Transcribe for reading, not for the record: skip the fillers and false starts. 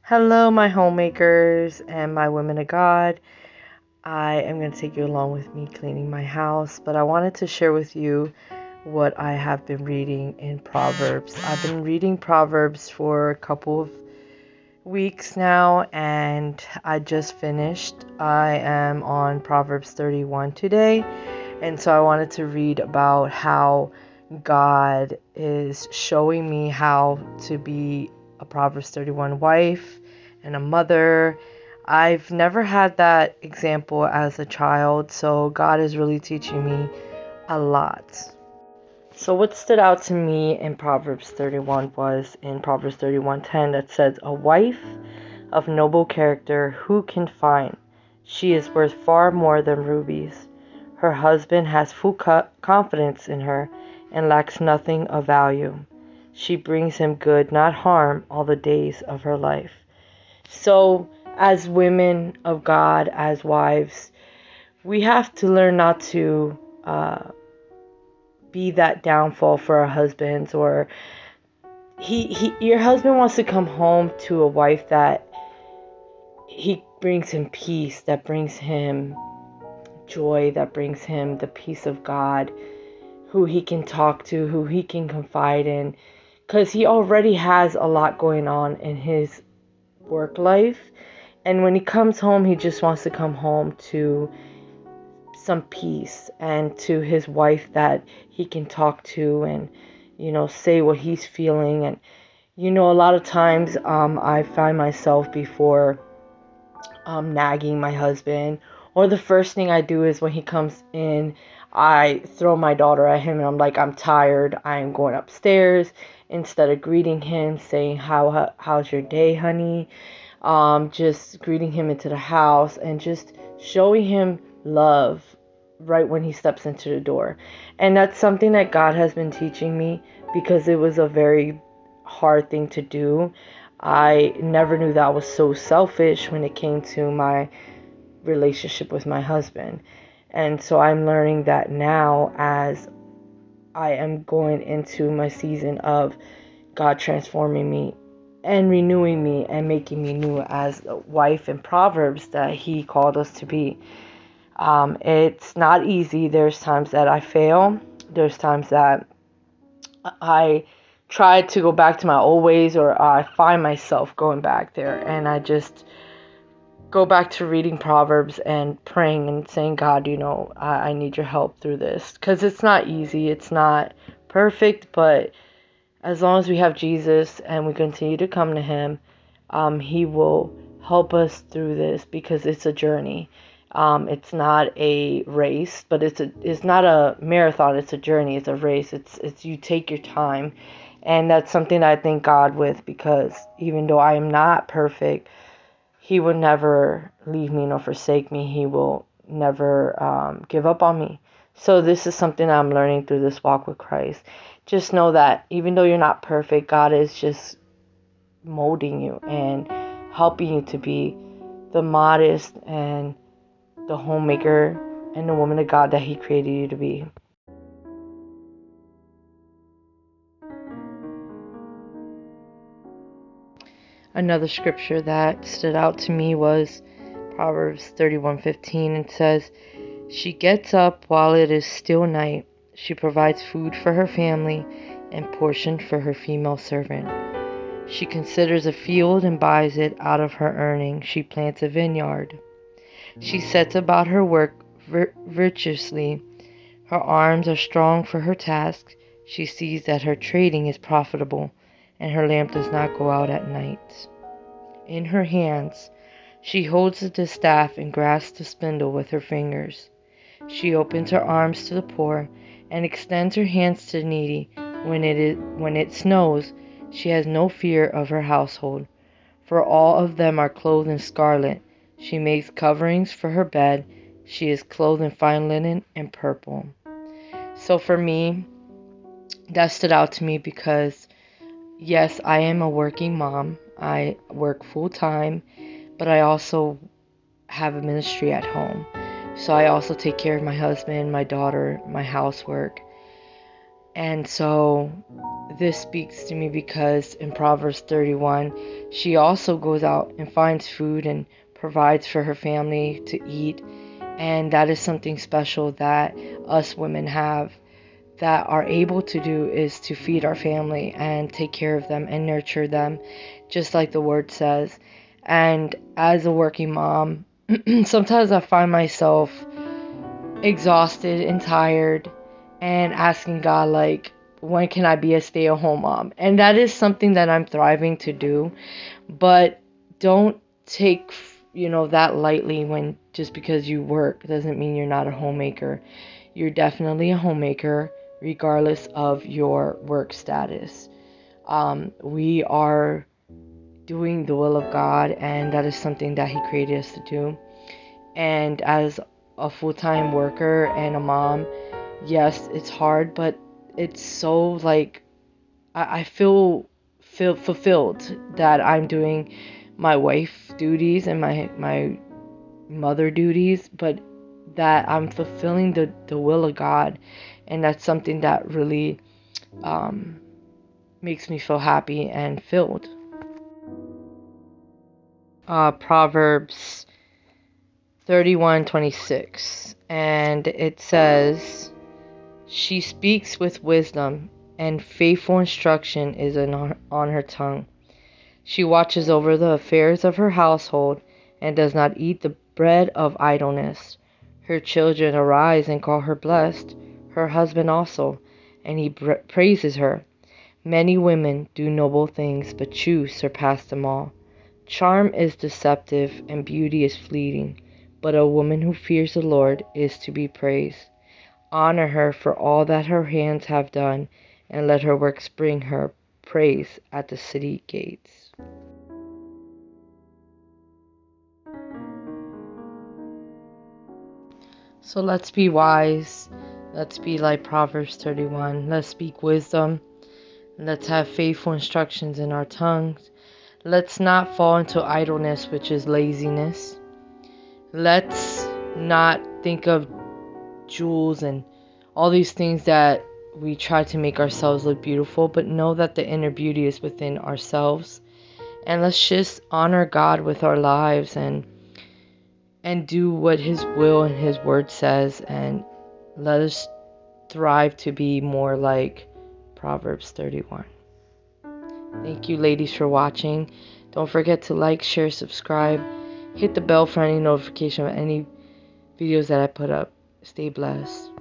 Hello, my homemakers and my women of God. I am going to take you along with me cleaning my house, but I wanted to share with you what I have been reading in Proverbs. I've been reading Proverbs for a couple of weeks now, and I just finished. I am on Proverbs 31 today, and so I wanted to read about how God is showing me how to be a Proverbs 31 wife and a mother. I've never had that example as a child, so God is really teaching me a lot. So what stood out to me in Proverbs 31 was in Proverbs 31:10 that says, "A wife of noble character who can find? She is worth far more than rubies. Her husband has full confidence in her and lacks nothing of value. She brings him good, not harm, all the days of her life." So, as women of God, as wives, we have to learn not to be that downfall for our husbands, or your husband wants to come home to a wife that he brings him peace, that brings him joy, that brings him the peace of God, who he can talk to, who he can confide in, because he already has a lot going on in his work life. And when he comes home, he just wants to come home to some peace and to his wife that he can talk to and, say what he's feeling. And, a lot of times I find myself before nagging my husband, or the first thing I do is when he comes in, I throw my daughter at him and I'm like, "I'm tired. I am going upstairs," instead of greeting him, saying, how's your day, honey? Just greeting him into the house and just showing him love right when he steps into the door. And that's something that God has been teaching me, because it was a very hard thing to do. I never knew that I was so selfish when it came to my relationship with my husband. And so I'm learning that now, as I am going into my season of God transforming me and renewing me and making me new as a wife in Proverbs that he called us to be. It's not easy. There's times that I fail. There's times that I try to go back to my old ways, or I find myself going back there, and I just go back to reading Proverbs and praying and saying, "God, I need your help through this," because it's not easy. It's not perfect, but as long as we have Jesus and we continue to come to him, he will help us through this, because it's a journey. It's not a race, but it's not a marathon. It's a journey. It's a race. It's you take your time, and that's something that I thank God with, because even though I am not perfect, he will never leave me nor forsake me. He will never give up on me. So this is something I'm learning through this walk with Christ. Just know that even though you're not perfect, God is just molding you and helping you to be the modest and the homemaker and the woman of God that he created you to be. Another scripture that stood out to me was Proverbs 31:15, and says, "She gets up while it is still night. She provides food for her family and portion for her female servant. She considers a field and buys it out of her earning. She plants a vineyard. She sets about her work virtuously. Her arms are strong for her task. She sees that her trading is profitable, and her lamp does not go out at night. In her hands she holds the distaff and grasps the spindle with her fingers. She opens her arms to the poor and extends her hands to the needy. When it snows, she has no fear of her household, for all of them are clothed in scarlet. She makes coverings for her bed. She is clothed in fine linen and purple." So for me, that stood out to me because, yes, I am a working mom. I work full time, but I also have a ministry at home. So I also take care of my husband, my daughter, my housework. And so this speaks to me because in Proverbs 31, she also goes out and finds food and provides for her family to eat. And that is something special that us women have, that are able to do, is to feed our family and take care of them and nurture them, just like the word says. And as a working mom, sometimes I find myself exhausted and tired and asking God, like, when can I be a stay-at-home mom? And that is something that I'm thriving to do. But don't take, that lightly. When just because you work doesn't mean you're not a homemaker. You're definitely a homemaker regardless of your work status. We are doing the will of God, and that is something that He created us to do. And as a full-time worker and a mom, yes, it's hard, but it's so, like, I feel fulfilled that I'm doing my wife duties and my mother duties, but that I'm fulfilling the will of God. And that's something that really makes me feel happy and filled. Proverbs 31:26, and it says, "She speaks with wisdom, and faithful instruction is on her tongue. She watches over the affairs of her household, and does not eat the bread of idleness. Her children arise and call her blessed, her husband also, and he praises her. Many women do noble things, but you surpass them all. Charm is deceptive, and beauty is fleeting, but a woman who fears the Lord is to be praised. Honor her for all that her hands have done, and let her works bring her praise at the city gates." So let's be wise. Let's be like Proverbs 31. Let's speak wisdom. Let's have faithful instructions in our tongues. Let's not fall into idleness, which is laziness. Let's not think of jewels and all these things that we try to make ourselves look beautiful, but know that the inner beauty is within ourselves. And let's just honor God with our lives and do what His will and His word says, and let us thrive to be more like Proverbs 31. Thank you, ladies, for watching. Don't forget to like, share, subscribe. Hit the bell for any notification of any videos that I put up. Stay blessed.